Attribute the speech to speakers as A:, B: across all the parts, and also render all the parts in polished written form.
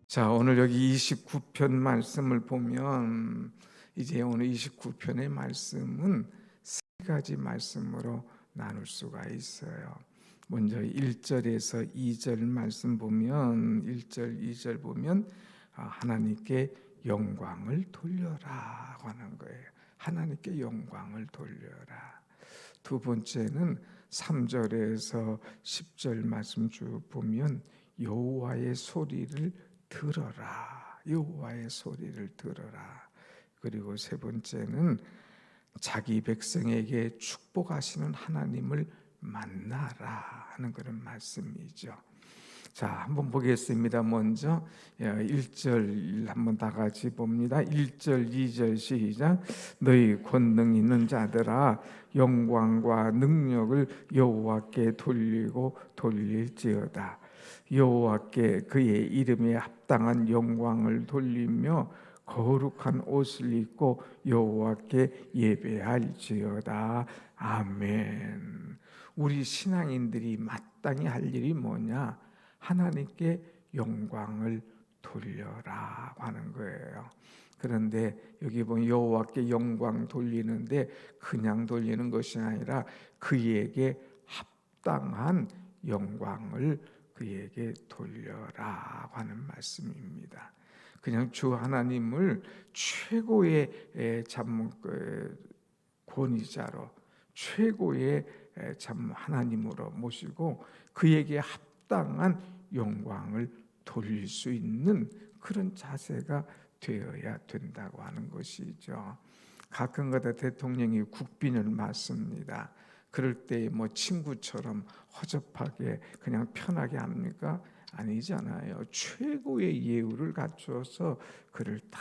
A: 자, 오늘 여기 29편 말씀을 보면 이제 오늘 29편의 말씀은 세 가지 말씀으로 나눌 수가 있어요. 먼저 1절에서 2절 말씀 보면 1절, 2절 보면 하나님께 영광을 돌려라 하는 거예요. 하나님께 영광을 돌려라. 두 번째는 3절에서 10절 말씀 쭉 보면 여호와의 소리를 들어라. 여호와의 소리를 들어라. 그리고 세 번째는 자기 백성에게 축복하시는 하나님을 만나라 하는 그런 말씀이죠. 자, 한번 보겠습니다. 먼저 1절 한번 다 같이 봅니다. 1절, 2절 시작. 너희 권능 있는 자들아 영광과 능력을 여호와께 돌리고 돌릴지어다. 여호와께 그의 이름에 합당한 영광을 돌리며 거룩한 옷을 입고 여호와께 예배할지어다. 아멘. 우리 신앙인들이 마땅히 할 일이 뭐냐? 하나님께 영광을 돌려라 하는 거예요. 그런데 여기 보면 여호와께 영광 돌리는데 그냥 돌리는 것이 아니라 그에게 합당한 영광을 그에게 돌려라 하는 말씀입니다. 그냥 주 하나님을 최고의 권위자로 최고의 참 하나님으로 모시고 그에게 합당한 영광을 돌릴 수 있는 그런 자세가 되어야 된다고 하는 것이죠. 가끔가다 대통령이 국빈을 맞습니다. 그럴 때 뭐 친구처럼 허접하게 그냥 편하게 합니까? 아니잖아요. 최고의 예우를 갖추어서 그를 다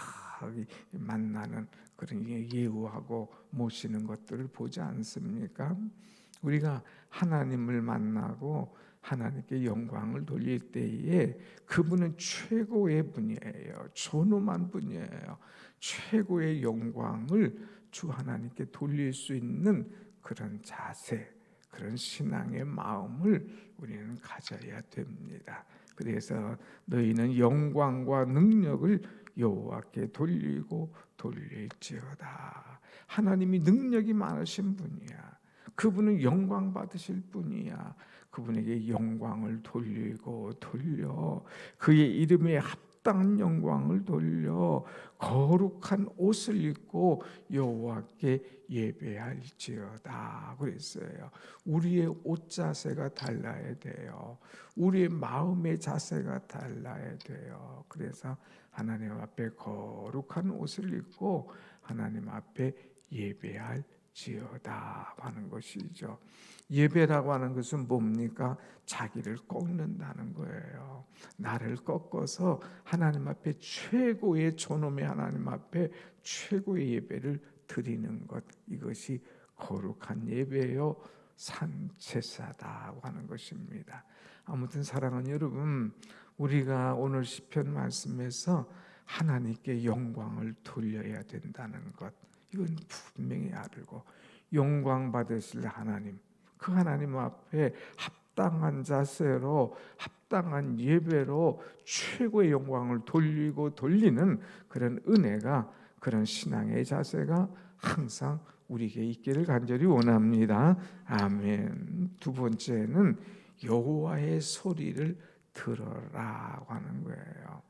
A: 만나는 그런 예우하고 모시는 것들을 보지 않습니까? 우리가 하나님을 만나고 하나님께 영광을 돌릴 때에 그분은 최고의 분이에요. 존엄한 분이에요. 최고의 영광을 주 하나님께 돌릴 수 있는 그런 자세, 그런 신앙의 마음을 우리는 가져야 됩니다. 그래서 너희는 영광과 능력을 여호와께 돌리고 돌릴지어다. 하나님이 능력이 많으신 분이야. 그분은 영광 받으실 분이야. 그분에게 영광을 돌리고 돌려 그의 이름에 합당한 영광을 돌려 거룩한 옷을 입고 여호와께 예배할지어다 그랬어요. 우리의 옷 자세가 달라야 돼요. 우리의 마음의 자세가 달라야 돼요. 그래서 하나님 앞에 거룩한 옷을 입고 하나님 앞에 예배할지어다 하는 것이죠. 예배라고 하는 것은 뭡니까? 자기를 꺾는다는 거예요. 나를 꺾어서 하나님 앞에 최고의 존엄의 하나님 앞에 최고의 예배를 드리는 것, 이것이 거룩한 예배요 산제사다고 하는 것입니다. 아무튼 사랑하는 여러분, 우리가 오늘 시편 말씀에서 하나님께 영광을 돌려야 된다는 것, 이건 분명히 알고 영광 받으실 하나님, 그 하나님 앞에 합당한 자세로 합당한 예배로 최고의 영광을 돌리고 돌리는 그런 은혜가, 그런 신앙의 자세가 항상 우리에게 있기를 간절히 원합니다. 아멘. 두 번째는 여호와의 소리를 들어라 하는 거예요.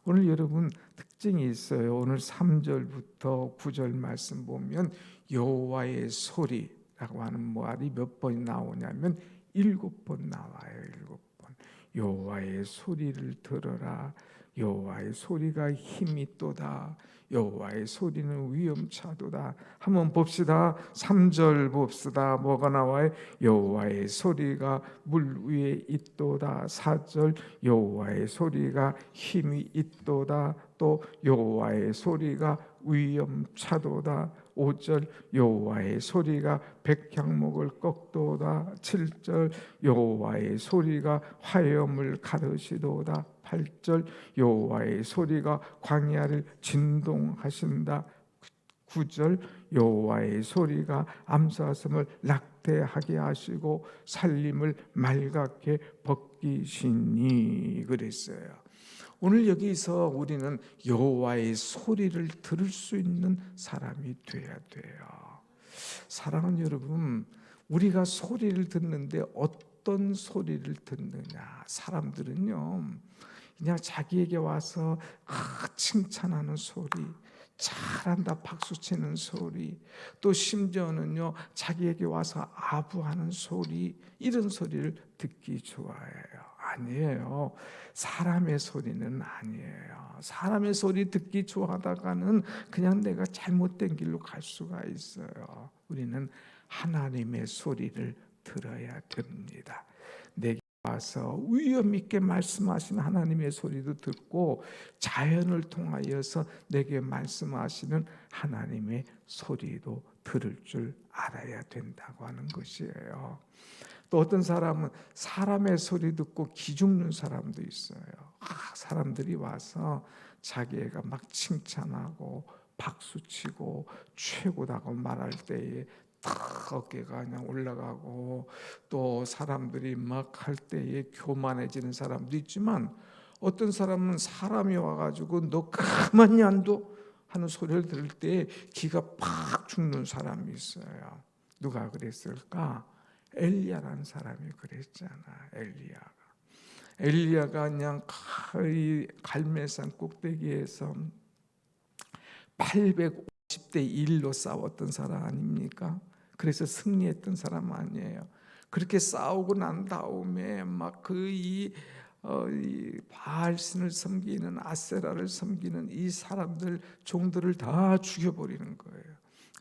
A: 오늘 여러분 특징이 있어요. 오늘 3절부터 9절 말씀 보면 여호와의 소리라고 하는 말이 몇 번 나오냐면 7번 나와요. 7번. 여호와의 소리를 들어라. 여호와의 소리가 힘이 있도다. 여호와의 소리는 위엄차도다. 한번 봅시다. 3절 봅시다. 뭐가 나와요? 여호와의 소리가 물 위에 있도다. 4절 여호와의 소리가 힘이 있도다. 또 여호와의 소리가 위엄차도다. 5절 여호와의 소리가 백향목을 꺾도다. 7절 여호와의 소리가 화염을 가르시도다. 8절 여호와의 소리가 광야를 진동하신다. 9절 여호와의 소리가 암사슴을 낙태하게 하시고 살림을 맑게 벗기시니 그랬어요. 오늘 여기서 우리는 여호와의 소리를 들을 수 있는 사람이 돼야 돼요. 사랑하는 여러분, 우리가 소리를 듣는데 어떤 소리를 듣느냐? 사람들은요, 그냥 자기에게 와서 칭찬하는 소리, 잘한다 박수치는 소리, 또 심지어는요 자기에게 와서 아부하는 소리, 이런 소리를 듣기 좋아해요. 아니에요. 사람의 소리는 아니에요. 사람의 소리 듣기 좋아하다가는 그냥 내가 잘못된 길로 갈 수가 있어요. 우리는 하나님의 소리를 들어야 됩니다. 내게 와서 위엄 있게 말씀하시는 하나님의 소리도 듣고, 자연을 통하여서 내게 말씀하시는 하나님의 소리도 들을 줄 알아야 된다고 하는 것이에요. 또 어떤 사람은 사람의 소리 듣고 기죽는 사람도 있어요. 사람들이 와서 자기애가 막 칭찬하고 박수치고 최고다고 말할 때에 탁 어깨가 그냥 올라가고, 또 사람들이 막 할 때에 교만해지는 사람도 있지만, 어떤 사람은 사람이 와가지고 너 가만히 안 둬 하는 소리를 들을 때 기가 팍 죽는 사람이 있어요. 누가 그랬을까? 엘리야라는 사람이 그랬잖아. 엘리야가 그냥 이 갈멜산 꼭대기에서 850대 1로 싸웠던 사람 아닙니까? 그래서 승리했던 사람 아니에요. 그렇게 싸우고 난 다음에 막 이 바알신을 섬기는, 아세라를 섬기는 이 사람들 종들을 다 죽여버리는 거예요.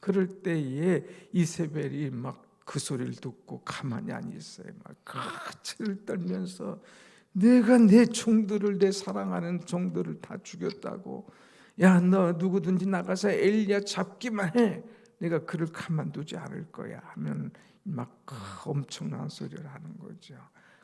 A: 그럴 때에 이세벨이 막 그 소리를 듣고 가만히 안 있어요. 막 가치를 떨면서 내가 내 종들을, 내 사랑하는 종들을 다 죽였다고, 야 너 누구든지 나가서 엘리야 잡기만 해, 내가 그를 가만두지 않을 거야 하면 막 엄청난 소리를 하는 거죠.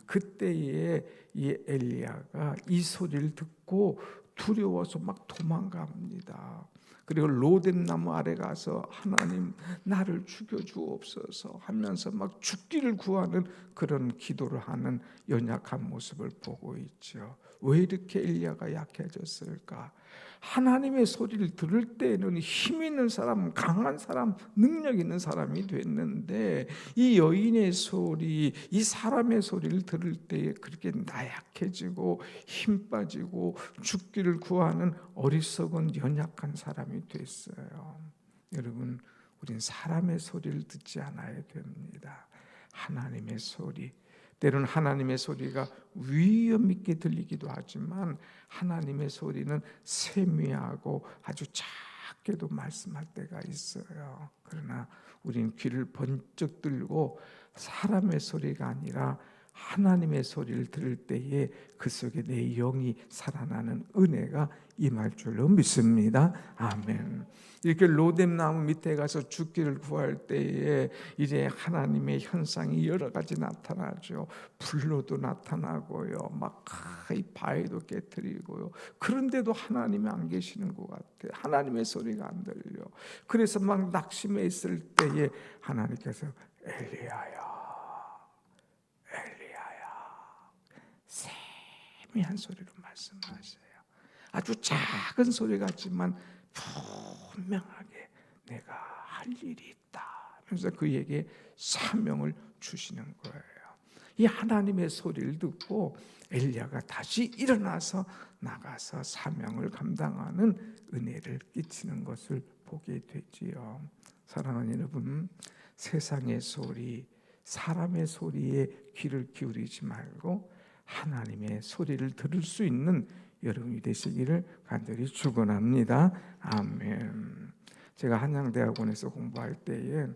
A: 그때에 이 엘리야가 이 소리를 듣고 두려워서 막 도망갑니다. 그리고 로뎀나무 아래 가서 하나님 나를 죽여주옵소서 하면서 막 죽기를 구하는 그런 기도를 하는 연약한 모습을 보고 있죠. 왜 이렇게 엘리야가 약해졌을까? 하나님의 소리를 들을 때에는 힘 있는 사람, 강한 사람, 능력 있는 사람이 됐는데, 이 여인의 소리, 이 사람의 소리를 들을 때에 그렇게 나약해지고 힘 빠지고 죽기를 구하는 어리석은 연약한 사람이 됐어요. 여러분, 우린 사람의 소리를 듣지 않아야 됩니다. 하나님의 소리. 때로는 하나님의 소리가 위험 있게 들리기도 하지만, 하나님의 소리는 세미하고 아주 작게도 말씀할 때가 있어요. 그러나 우리는 귀를 번쩍 들고 사람의 소리가 아니라 하나님의 소리를 들을 때에 그 속에 내 영이 살아나는 은혜가 임할 줄로 믿습니다. 아멘. 이렇게 로뎀나무 밑에 가서 죽기를 구할 때에 이제 하나님의 현상이 여러 가지 나타나죠. 불로도 나타나고요, 막 이 바위도 깨뜨리고요. 그런데도 하나님이 안 계시는 것 같아요. 하나님의 소리가 안 들려. 그래서 막 낙심해 있을 때에 하나님께서 엘리야야, 세미한 소리로 말씀하세요. 아주 작은 소리 같지만 분명하게 내가 할 일이 있다 하면서 그에게 사명을 주시는 거예요. 이 하나님의 소리를 듣고 엘리야가 다시 일어나서 나가서 사명을 감당하는 은혜를 끼치는 것을 보게 되지요. 사랑하는 여러분, 세상의 소리, 사람의 소리에 귀를 기울이지 말고 하나님의 소리를 들을 수 있는 여러분이 되시기를 간절히 축원합니다. 아멘. 제가 한양대학원에서 공부할 때에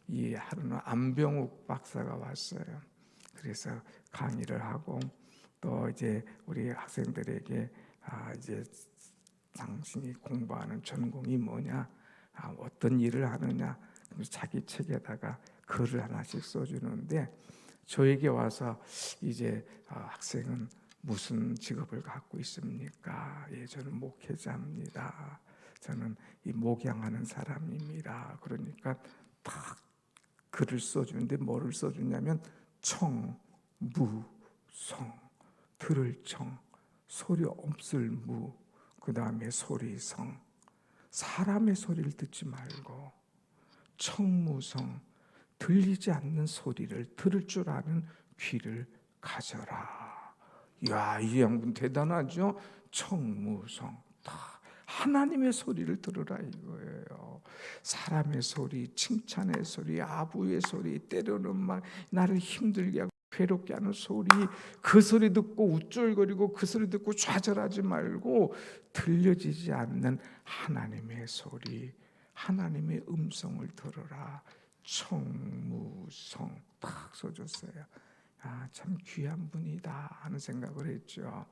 A: 이 하루는 안병욱 박사가 왔어요. 그래서 강의를 하고, 또 이제 우리 학생들에게 이제 당신이 공부하는 전공이 뭐냐, 어떤 일을 하느냐, 자기 책에다가 글을 하나씩 써주는데, 저에게 와서 이제 학생은 무슨 직업을 갖고 있습니까? 예, 저는 목회자입니다. 저는 이 목양하는 사람입니다. 그러니까 딱 글을 써주는데 뭐를 써주냐면 청, 무, 성, 들을 청, 소리 없을 무, 그 다음에 소리성. 사람의 소리를 듣지 말고 청무성, 들리지 않는 소리를 들을 줄 아는 귀를 가져라. 이야, 이 양분 대단하죠? 청무성, 하나님의 소리를 들으라 이거예요. 사람의 소리, 칭찬의 소리, 아부의 소리, 때로는 막 나를 힘들게 하고 괴롭게 하는 소리, 그 소리 듣고 우쭐거리고 그 소리 듣고 좌절하지 말고 들려지지 않는 하나님의 소리, 하나님의 음성을 들어라. 청무성 딱 써줬어요. 아, 참 귀한 분이다 하는 생각을 했죠.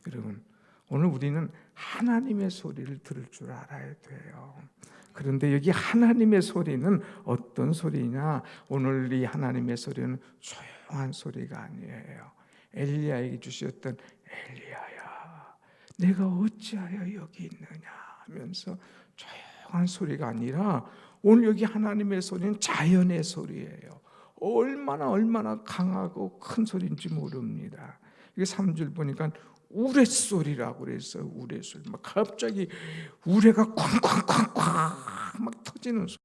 A: 여러분, 오늘 우리는 하나님의 소리를 들을 줄 알아야 돼요. 그런데 여기 하나님의 소리는 어떤 소리냐? 오늘 이 하나님의 소리는 조용한 소리가 아니에요. 엘리야에게 주셨던 엘리야야, 내가 어찌하여 여기 있느냐 하면서 조용한 소리가 아니라 오늘 여기 하나님의 소리는 자연의 소리예요. 얼마나 강하고 큰 소리인지 모릅니다. 이게 3절 보니까 우레소리라고 그랬어요. 우레소리. 막 갑자기 우레가 쾅쾅쾅쾅 막 터지는 소리,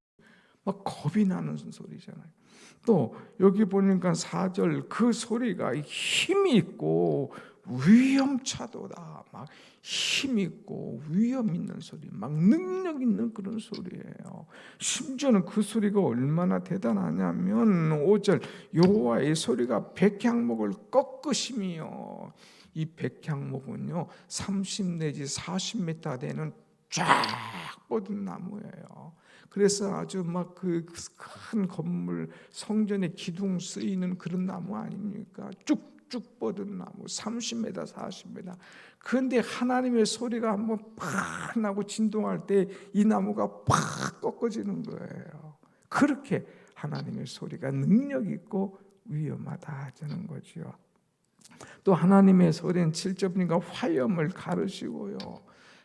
A: 막 겁이 나는 소리잖아요. 또 여기 보니까 4절 그 소리가 힘이 있고 위험차도다. 막 힘 있고 위험 있는 소리, 막 능력 있는 그런 소리예요. 심지어는 그 소리가 얼마나 대단하냐면 5절 여호와의 소리가 백향목을 꺾으심이요. 이 백향목은요 30 내지 40m 되는 쫙 뻗은 나무예요. 그래서 아주 막 그 큰 건물 성전의 기둥 쓰이는 그런 나무 아닙니까? 쭉쭉 뻗은 나무 30m 40m. 그런데 하나님의 소리가 한번 팍 나고 진동할 때 이 나무가 팍 꺾어지는 거예요. 그렇게 하나님의 소리가 능력 있고 위험하다 하는 거죠. 또 하나님의 소리는 7절 보니까 화염을 가르시고요.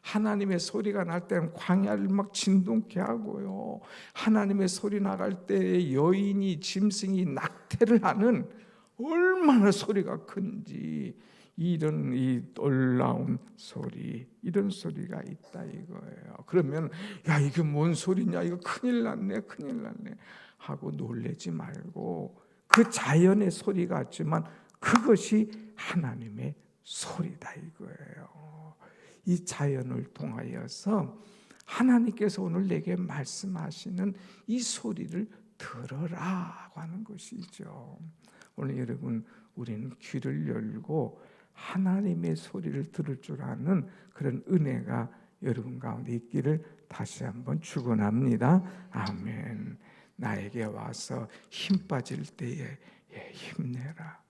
A: 하나님의 소리가 날 때는 광야를 막 진동케 하고요. 하나님의 소리 나갈 때 여인이 짐승이 낙태를 하는 얼마나 소리가 큰지 이런 이 놀라운 소리, 이런 소리가 있다 이거예요. 그러면 야 이게 뭔 소리냐, 이거 큰일 났네 하고 놀래지 말고 그 자연의 소리 같지만 그것이 하나님의 소리다 이거예요. 이 자연을 통하여서 하나님께서 오늘 내게 말씀하시는 이 소리를 들어라고 하는 것이죠. 오늘 여러분, 우리는 귀를 열고 하나님의 소리를 들을 줄 아는 그런 은혜가 여러분 가운데 있기를 다시 한번 축원합니다. 아멘. 나에게 와서 힘 빠질 때에 힘내라.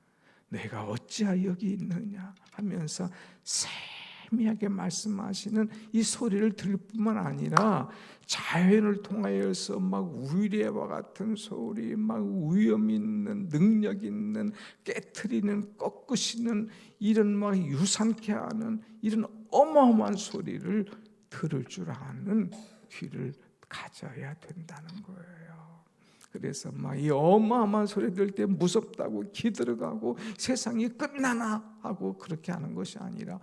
A: 내가 어찌하여 여기 있느냐 하면서 세미하게 말씀하시는 이 소리를 들을 뿐만 아니라 자연을 통하여서 막 위례와 같은 소리, 막 위험 있는 능력 있는 깨트리는 꺾으시는 이런 막 유산케 하는 이런 어마어마한 소리를 들을 줄 아는 귀를 가져야 된다는 거예요. 그래서 막 이 어마어마한 소리 들을 때 무섭다고 기들어가고 세상이 끝나나 하고 그렇게 하는 것이 아니라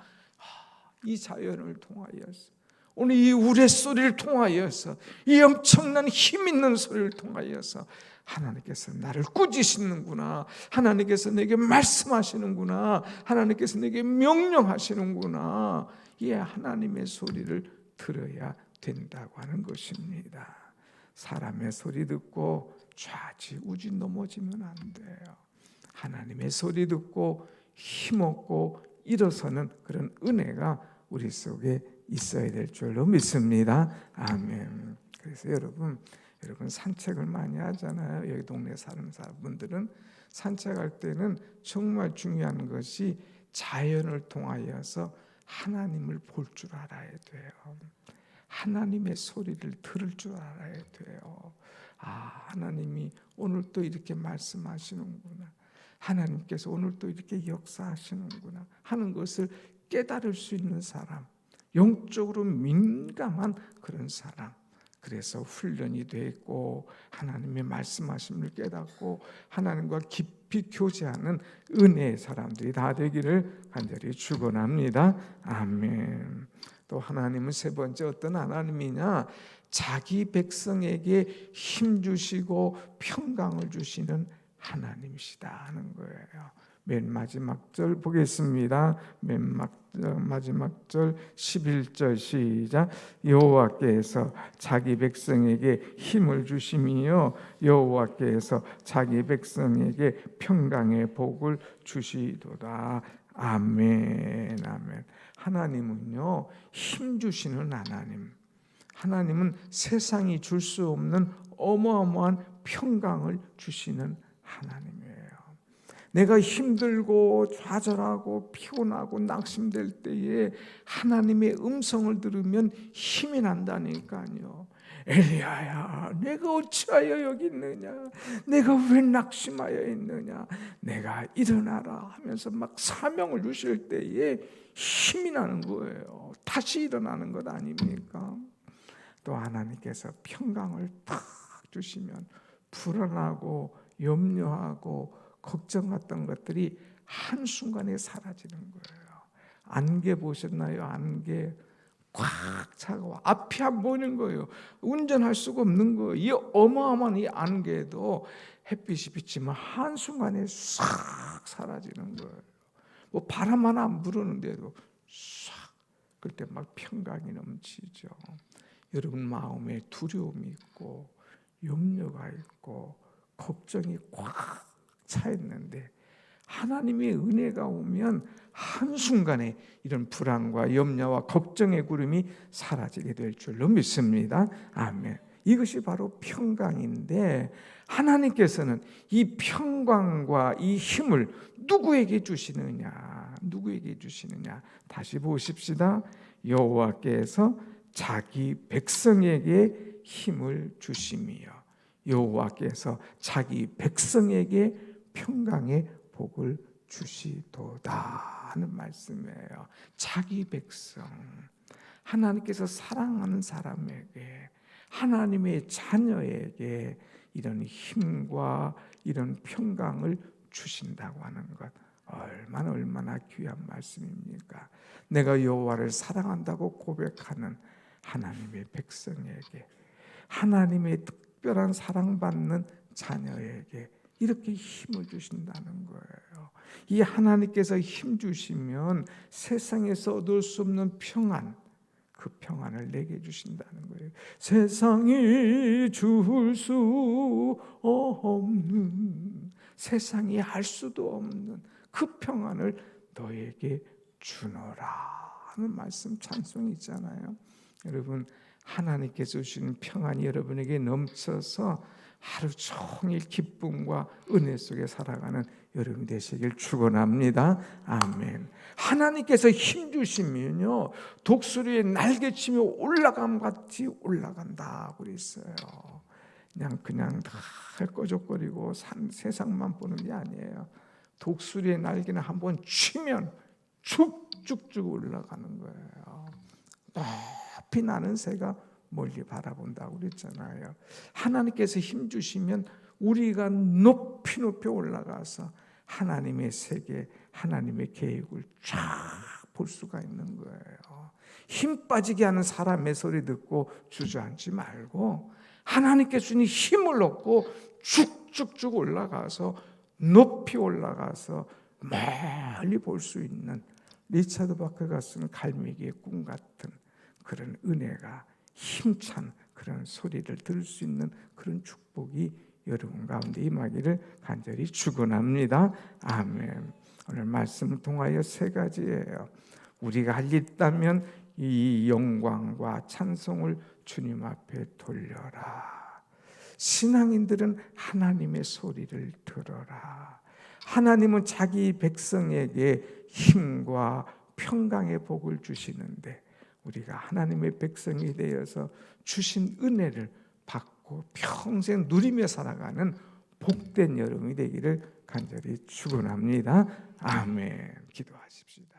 A: 이 자연을 통하여서 오늘 이 우레소리를 통하여서 이 엄청난 힘 있는 소리를 통하여서 하나님께서 나를 꾸짖으시는구나, 하나님께서 내게 말씀하시는구나, 하나님께서 내게 명령하시는구나, 이 하나님의 소리를 들어야 된다고 하는 것입니다. 사람의 소리 듣고 좌지우지 넘어지면 안 돼요. 하나님의 소리 듣고 힘없고 일어서는 그런 은혜가 우리 속에 있어야 될 줄로 믿습니다. 아멘. 그래서 여러분 산책을 많이 하잖아요. 여기 동네 사는 분들은 산책할 때는 정말 중요한 것이 자연을 통하여서 하나님을 볼 줄 알아야 돼요. 하나님의 소리를 들을 줄 알아야 돼요. 아, 하나님이 오늘 또 이렇게 말씀하시는구나, 하나님께서 오늘 또 이렇게 역사하시는구나 하는 것을 깨달을 수 있는 사람, 영적으로 민감한 그런 사람. 그래서 훈련이 돼 있고 하나님의 말씀하심을 깨닫고 하나님과 깊이 깊이 교제하는 은혜의 사람들이 다 되기를 간절히 축원합니다. 아멘. 또 하나님은 세 번째 어떤 하나님이냐? 자기 백성에게 힘 주시고 평강을 주시는 하나님이시다 하는 거예요. 맨 마지막 절 보겠습니다. 마지막 절 11절 시작. 여호와께서 자기 백성에게 힘을 주심이요 여호와께서 자기 백성에게 평강의 복을 주시도다. 아멘. 아멘. 하나님은요 힘 주시는 하나님. 하나님은 세상이 줄 수 없는 어마어마한 평강을 주시는 하나님이에요. 내가 힘들고 좌절하고 피곤하고 낙심될 때에 하나님의 음성을 들으면 힘이 난다니까요. 엘리야야, 내가 어찌하여 여기 있느냐? 내가 왜 낙심하여 있느냐? 내가 일어나라 하면서 막 사명을 주실 때에 힘이 나는 거예요. 다시 일어나는 것 아닙니까? 또 하나님께서 평강을 탁 주시면 불안하고 염려하고 걱정했던 것들이 한순간에 사라지는 거예요. 안개 보셨나요? 안개 꽉 차고 앞이 안 보이는 거예요. 운전할 수가 없는 거예요. 이 어마어마한 이 안개도 햇빛이 비치면 한순간에 싹 사라지는 거예요. 뭐 바람 하나 안 부르는데도 싹 그때 막 평강이 넘치죠. 여러분 마음에 두려움이 있고 염려가 있고 걱정이 꽉 차 있는데 하나님의 은혜가 오면 한순간에 이런 불안과 염려와 걱정의 구름이 사라지게 될 줄로 믿습니다. 아멘. 이것이 바로 평강인데 하나님께서는 이 평강과 이 힘을 누구에게 주시느냐? 누구에게 주시느냐? 다시 보십시다. 여호와께서 자기 백성에게 힘을 주심이요 여호와께서 자기 백성에게 평강의 복을 주시도다 하는 말씀이에요. 자기 백성, 하나님께서 사랑하는 사람에게, 하나님의 자녀에게 이런 힘과 이런 평강을 주신다고 하는 것, 얼마나 귀한 말씀입니까? 내가 여호와를 사랑한다고 고백하는 하나님의 백성에게, 하나님의 특별한 사랑받는 자녀에게 이렇게 힘을 주신다는 거예요. 이 하나님께서 힘 주시면 세상에서 얻을 수 없는 평안, 그 평안을 내게 주신다는 거예요. 세상이 줄 수 없는, 세상이 할 수도 없는 그 평안을 너에게 주노라 하는 말씀 찬송이 있잖아요. 여러분 하나님께서 주시는 평안이 여러분에게 넘쳐서 하루 종일 기쁨과 은혜 속에 살아가는 여러분 되시길 축원합니다. 아멘. 하나님께서 힘 주시면요 독수리의 날개치며 올라감 같이 올라간다 그랬어요. 그냥 다 꺼적거리고 세상만 보는 게 아니에요. 독수리의 날개는 한번 치면 쭉쭉쭉 올라가는 거예요. 높이 나는 새가 멀리 바라본다고 그랬잖아요. 하나님께서 힘 주시면 우리가 높이 올라가서 하나님의 세계, 하나님의 계획을 쫙 볼 수가 있는 거예요. 힘 빠지게 하는 사람의 소리 듣고 주저앉지 말고 하나님께 주신 힘을 얻고 쭉쭉쭉 올라가서 높이 올라가서 멀리 볼 수 있는 리차드 바크가 쓴 갈매기의 꿈 같은 그런 은혜가 힘찬 그런 소리를 들을 수 있는 그런 축복이 여러분 가운데 임하기를 간절히 축원합니다. 아멘. 오늘 말씀을 통하여 세 가지예요. 우리가 할 일 있다면 이 영광과 찬송을 주님 앞에 돌려라. 신앙인들은 하나님의 소리를 들어라. 하나님은 자기 백성에게 힘과 평강의 복을 주시는데 우리가 하나님의 백성이 되어서 주신 은혜를 받고 평생 누리며 살아가는 복된 여름이 되기를 간절히 축원합니다. 아멘. 기도하십시다.